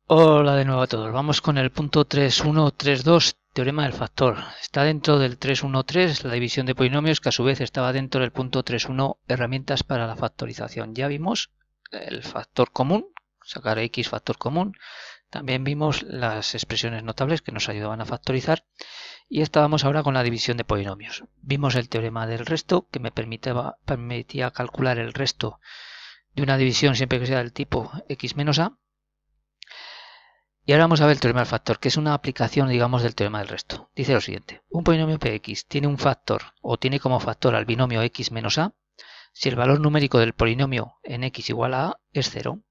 Hola de nuevo a todos. Vamos con el punto 3132, teorema del factor. Está dentro del 313, la división de polinomios, que a su vez estaba dentro del punto 31, herramientas para la factorización. Ya vimos el factor común, sacar x factor común. También vimos las expresiones notables que nos ayudaban a factorizar. Y estábamos ahora con la división de polinomios. Vimos el teorema del resto, que me permitía calcular el resto de una división siempre que sea del tipo x menos a. Y ahora vamos a ver el teorema del factor, que es una aplicación, digamos, del teorema del resto. Dice lo siguiente: un polinomio px tiene un factor o tiene como factor al binomio x menos a si el valor numérico del polinomio en x igual a es 0.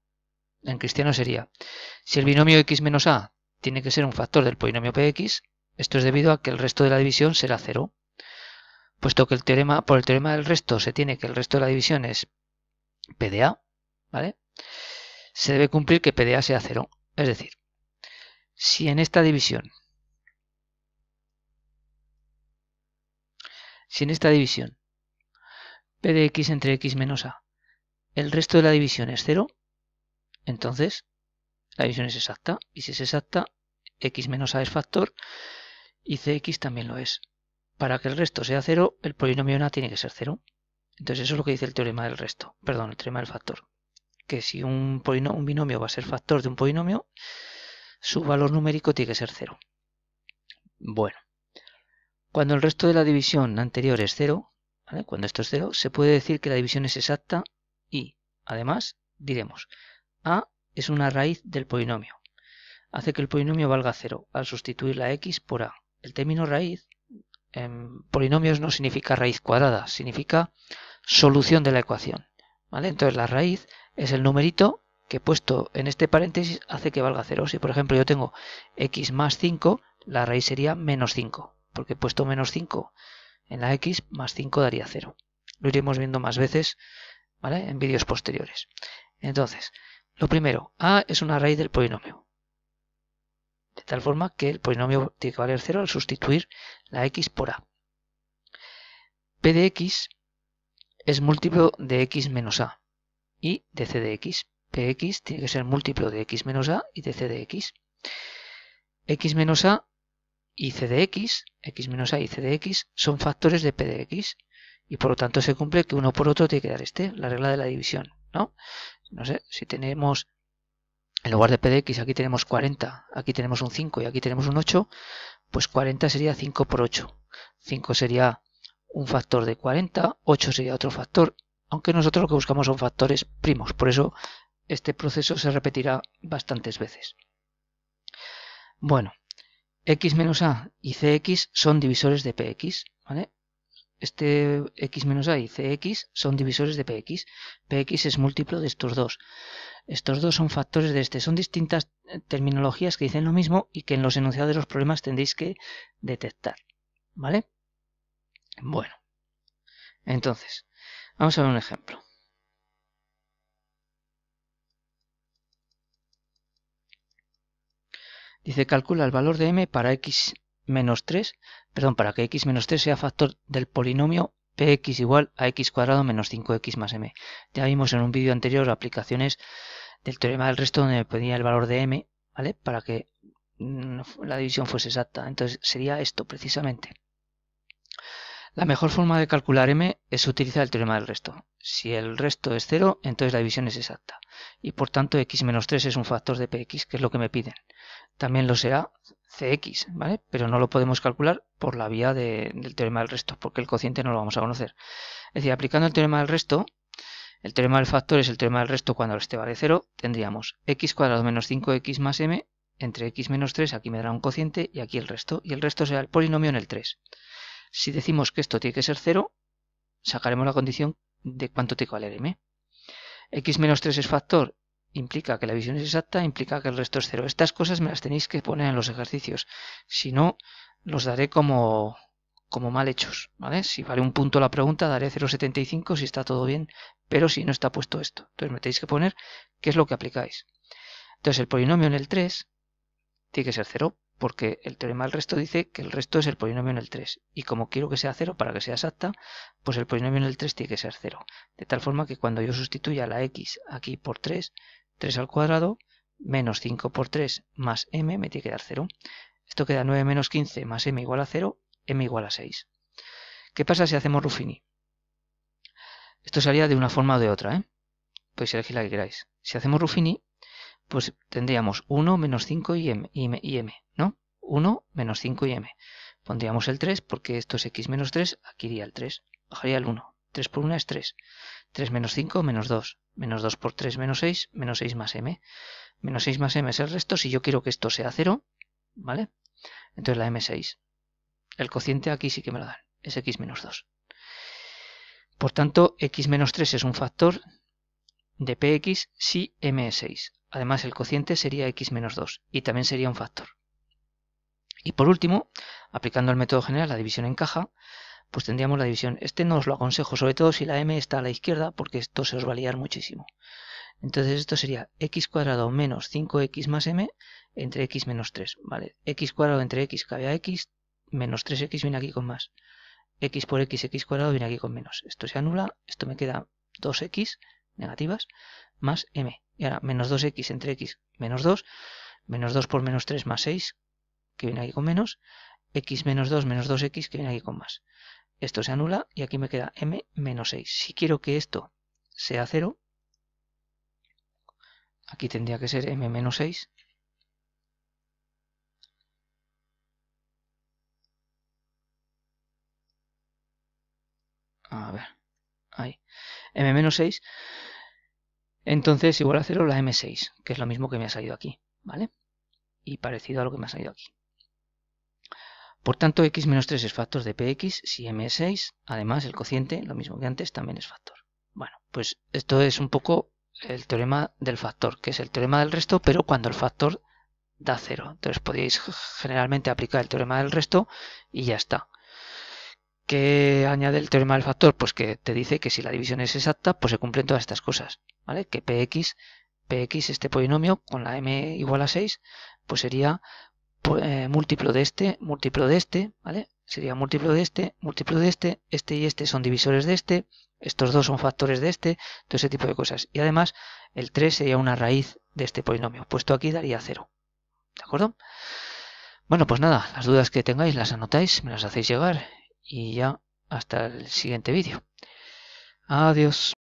En cristiano sería: si el binomio x menos a tiene que ser un factor del polinomio px, esto es debido a que el resto de la división será 0. Puesto que por el teorema del resto se tiene que el resto de la división es p de a, ¿vale? Se debe cumplir que p de a sea 0. Es decir, si en esta división p de x entre x menos a, el resto de la división es 0, entonces la división es exacta. Y si es exacta, x menos a es factor y cx también lo es. Para que el resto sea 0, el polinomio en a tiene que ser 0. Entonces eso es lo que dice el teorema del resto, perdón, el teorema del factor. Que si un binomio va a ser factor de un polinomio, su valor numérico tiene que ser 0. Bueno, cuando el resto de la división anterior es 0, ¿vale? Cuando esto es 0, se puede decir que la división es exacta y, además, diremos, a es una raíz del polinomio. Hace que el polinomio valga 0 al sustituir la x por a. El término raíz en polinomios no significa raíz cuadrada, significa solución de la ecuación, ¿vale? Entonces la raíz es el numerito que puesto en este paréntesis hace que valga 0. Si por ejemplo yo tengo x más 5, la raíz sería menos 5. Porque he puesto menos 5 en la x, más 5 daría 0. Lo iremos viendo más veces, ¿vale? En vídeos posteriores. Entonces, lo primero, a es una raíz del polinomio. De tal forma que el polinomio tiene que valer 0 al sustituir la x por a. P de x es múltiplo de x menos a y de c de x. Px tiene que ser múltiplo de x menos a y de c de x. X menos a y c de x menos a y c de x son factores de p de x y por lo tanto se cumple que uno por otro tiene que dar la regla de la división, ¿no? No sé, si tenemos en lugar de p de x aquí tenemos 40, aquí tenemos un 5 y aquí tenemos un 8, pues 40 sería 5 por 8. 5 sería un factor de 40, 8 sería otro factor, aunque nosotros lo que buscamos son factores primos, por eso este proceso se repetirá bastantes veces. Bueno, x menos a y cx son divisores de px, ¿vale? Este x menos a y cx son divisores de px. Px es múltiplo de estos dos. Estos dos son factores de este. Son distintas terminologías que dicen lo mismo y que en los enunciados de los problemas tendréis que detectar, ¿vale? Bueno, entonces, vamos a ver un ejemplo. Dice, calcula el valor de m para x menos 3, perdón, para que x menos 3 sea factor del polinomio px igual a x cuadrado menos 5x más m. Ya vimos en un vídeo anterior aplicaciones del teorema del resto donde me pedía el valor de m, ¿vale? Para que la división fuese exacta. Entonces sería esto precisamente. La mejor forma de calcular m es utilizar el teorema del resto. Si el resto es 0, entonces la división es exacta. Y por tanto x menos 3 es un factor de px, que es lo que me piden. También lo será cx, ¿vale? Pero no lo podemos calcular por la vía del teorema del resto, porque el cociente no lo vamos a conocer. Es decir, aplicando el teorema del resto, el teorema del factor es el teorema del resto cuando este vale 0, tendríamos x cuadrado menos 5x más m entre x menos 3, aquí me dará un cociente y aquí el resto. Y el resto será el polinomio en el 3. Si decimos que esto tiene que ser 0, sacaremos la condición de cuánto tiene que valer m. X menos 3 es factor, implica que la división es exacta, implica que el resto es 0. Estas cosas me las tenéis que poner en los ejercicios. Si no, los daré como mal hechos, ¿vale? Si vale un punto la pregunta, daré 0,75 si está todo bien, pero si no está puesto esto. Entonces me tenéis que poner qué es lo que aplicáis. Entonces el polinomio en el 3 tiene que ser 0, porque el teorema del resto dice que el resto es el polinomio en el 3. Y como quiero que sea 0 para que sea exacta, pues el polinomio en el 3 tiene que ser 0. De tal forma que cuando yo sustituya la x aquí por 3, 3 al cuadrado, menos 5 por 3 más m me tiene que dar 0. Esto queda 9 menos 15 más m igual a 0, m igual a 6. ¿Qué pasa si hacemos Ruffini? Esto sería de una forma o de otra, ¿eh? Podéis elegir la que queráis. Si hacemos Ruffini, pues tendríamos 1 menos 5 y m, ¿no? 1 menos 5 y m. Pondríamos el 3 porque esto es x menos 3, aquí iría el 3, bajaría el 1. 3 por 1 es 3. 3 menos 5 menos 2. Menos 2 por 3 menos 6 más m. Menos 6 más m es el resto si yo quiero que esto sea 0, ¿vale? Entonces la m6. El cociente aquí sí que me lo dan, es x menos 2. Por tanto, x menos 3 es un factor de px si m es 6. Además, el cociente sería x menos 2 y también sería un factor. Y por último, aplicando el método general, la división en caja, pues tendríamos la división. Este no os lo aconsejo, sobre todo si la m está a la izquierda, porque esto se os va a liar muchísimo. Entonces esto sería x cuadrado menos 5x más m entre x menos 3. ¿Vale? X cuadrado entre x cabe a x, menos 3x viene aquí con más. X por x cuadrado viene aquí con menos. Esto se anula, esto me queda 2x negativas más m. Y ahora menos 2x entre x menos 2, menos 2 por menos 3 más 6, que viene aquí con menos, x menos 2 menos 2x que viene aquí con más. Esto se anula y aquí me queda m menos 6. Si quiero que esto sea 0, aquí tendría que ser m menos 6. A ver, ahí. M menos 6. Entonces igual a 0 la m6, que es lo mismo que me ha salido aquí, ¿vale? Y parecido a lo que me ha salido aquí. Por tanto, x menos 3 es factor de px si m es 6. Además, el cociente, lo mismo que antes, también es factor. Bueno, pues esto es un poco el teorema del factor, que es el teorema del resto, pero cuando el factor da 0. Entonces podéis generalmente aplicar el teorema del resto y ya está. ¿Qué añade el teorema del factor? Pues que te dice que si la división es exacta, pues se cumplen todas estas cosas, ¿vale? Que px, este polinomio, con la m igual a 6, pues sería múltiplo de este, ¿vale? Sería múltiplo de este y este son divisores de este, estos dos son factores de este, todo ese tipo de cosas. Y además, el 3 sería una raíz de este polinomio, puesto aquí daría 0. ¿De acuerdo? Bueno, pues nada, las dudas que tengáis las anotáis, me las hacéis llegar y ya hasta el siguiente vídeo. Adiós.